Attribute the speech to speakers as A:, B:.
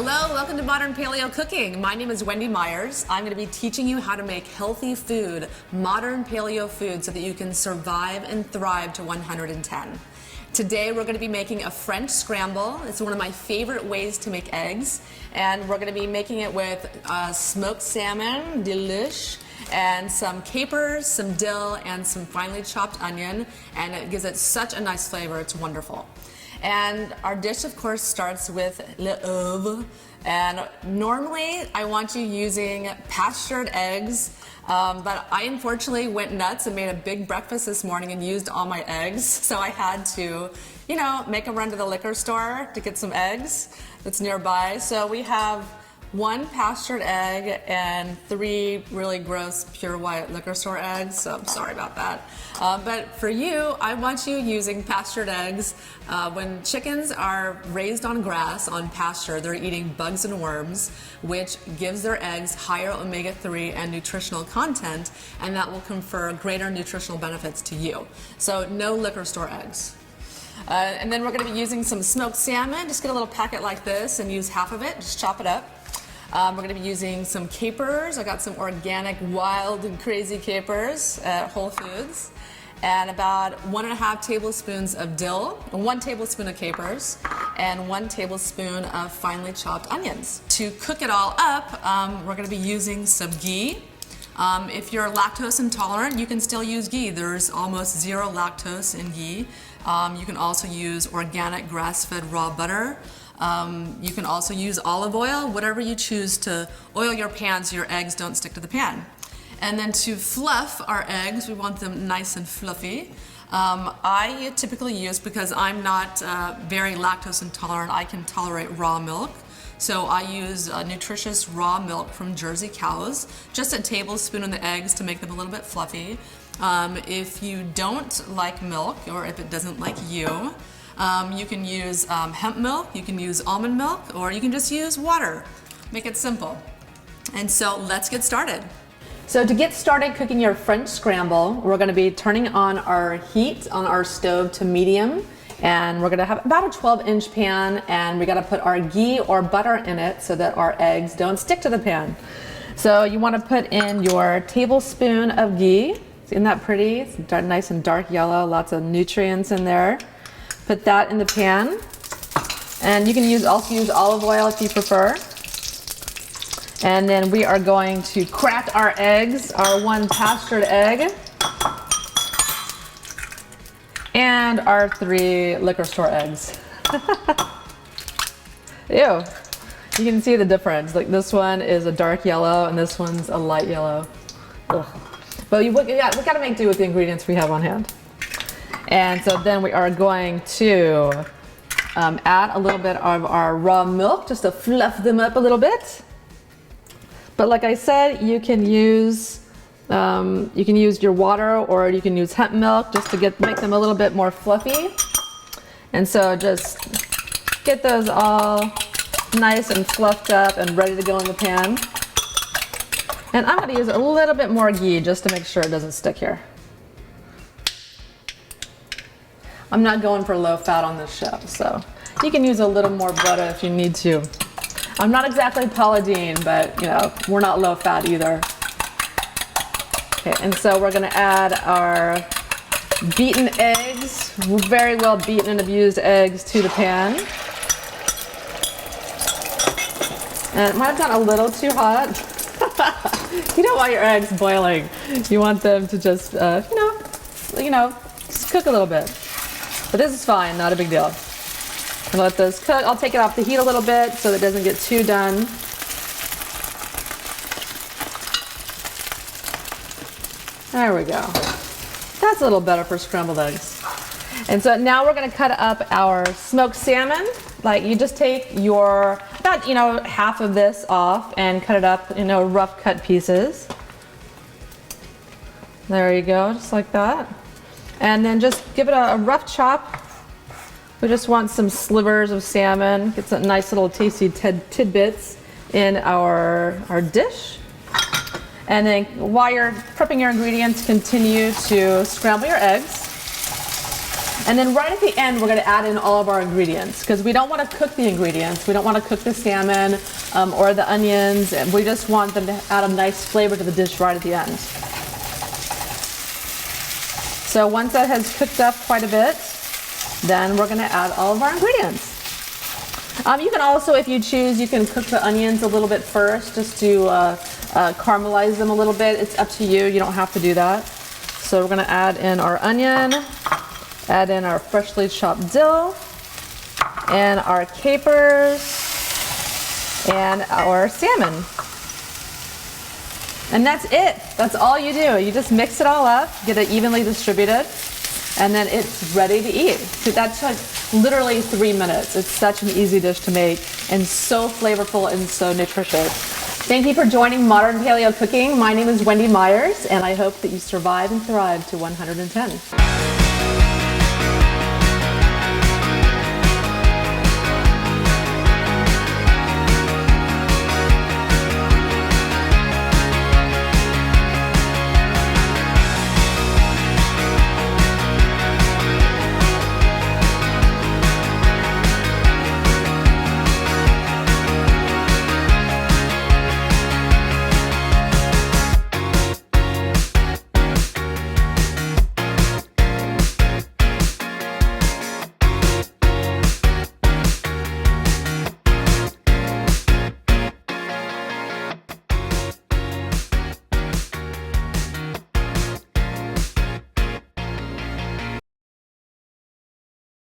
A: Hello, welcome to Modern Paleo Cooking. My name is Wendy Myers. I'm going to be teaching you how to make healthy food, modern paleo food, so that you can survive and thrive to 110. Today we're going to be making a French scramble. It's one of my favorite ways to make eggs, and we're going to be making it with smoked salmon, delish, and some capers, some dill, and some finely chopped onion, and it gives it such a nice flavor. It's wonderful. And our dish, of course, starts with l'oeuf. And normally I want you using pastured eggs, but I unfortunately went nuts and made a big breakfast this morning and used all my eggs. So I had to, make a run to the liquor store to get some eggs that's nearby. So we have 1 pastured egg and 3 really gross pure white liquor store eggs, so I'm sorry about that. But for you, I want you using pastured eggs. When chickens are raised on grass, on pasture, they're eating bugs and worms, which gives their eggs higher omega-3 and nutritional content, and that will confer greater nutritional benefits to you. So no liquor store eggs. And then we're going to be using some smoked salmon. Just get a little packet like this and use half of it, just chop it up. We're going to be using some capers. I got some organic, wild, and crazy capers at Whole Foods. And about 1.5 tablespoons of dill, 1 tablespoon of capers, and 1 tablespoon of finely chopped onions. To cook it all up, we're going to be using some ghee. If you're lactose intolerant, you can still use ghee. There's almost 0 lactose in ghee. You can also use organic grass-fed raw butter. You can also use olive oil, whatever you choose to oil your pan so your eggs don't stick to the pan. And then to fluff our eggs, we want them nice and fluffy. I typically use, because I'm not very lactose intolerant, I can tolerate raw milk. So I use nutritious raw milk from Jersey cows, just a tablespoon in the eggs to make them a little bit fluffy. If you don't like milk, or if it doesn't like you, you can use hemp milk, you can use almond milk, or you can just use water. Make it simple. And so let's get started. So to get started cooking your French scramble, we're going to be turning on our heat on our stove to medium, and we're going to have about a 12-inch pan, and we got to put our ghee or butter in it so that our eggs don't stick to the pan. So you want to put in your tablespoon of ghee. Isn't that pretty? It's nice and dark yellow, lots of nutrients in there. Put that in the pan, and you can also use olive oil if you prefer. And then we are going to crack our eggs, our 1 pastured egg, and our 3 liquor store eggs. Ew, you can see the difference. Like, this one is a dark yellow and this one's a light yellow. Ugh. But we gotta make do with the ingredients we have on hand. And so then we are going to add a little bit of our raw milk just to fluff them up a little bit. But like I said, you can use your water, or you can use hemp milk just to make them a little bit more fluffy. And so just get those all nice and fluffed up and ready to go in the pan. And I'm going to use a little bit more ghee just to make sure it doesn't stick here. I'm not going for low fat on this show, so you can use a little more butter if you need to. I'm not exactly Paula Deen, but we're not low fat either. Okay, and so we're going to add our beaten eggs, very well beaten and abused eggs, to the pan. And it might have gotten a little too hot. You don't want your eggs boiling. You want them to just, just cook a little bit. But this is fine, not a big deal. And let this cook. I'll take it off the heat a little bit so that it doesn't get too done. There we go. That's a little better for scrambled eggs. And so now we're going to cut up our smoked salmon. Like, you just take your about half of this off and cut it up in rough cut pieces. There you go, just like that. And then just give it a rough chop. We just want some slivers of salmon, get some nice little tasty tidbits in our dish. And then while you're prepping your ingredients, continue to scramble your eggs. And then right at the end, we're going to add in all of our ingredients because we don't want to cook the ingredients. We don't want to cook the salmon or the onions. We just want them to add a nice flavor to the dish right at the end. So once that has cooked up quite a bit, then we're going to add all of our ingredients. You can also, if you choose, you can cook the onions a little bit first just to caramelize them a little bit. It's up to you. You don't have to do that. So we're going to add in our onion, add in our freshly chopped dill, and our capers, and our salmon. And that's it. That's all you do. You just mix it all up, get it evenly distributed, and then it's ready to eat. So that's like literally 3 minutes. It's such an easy dish to make and so flavorful and so nutritious. Thank you for joining Modern Paleo Cooking. My name is Wendy Myers, and I hope that you survive and thrive to 110.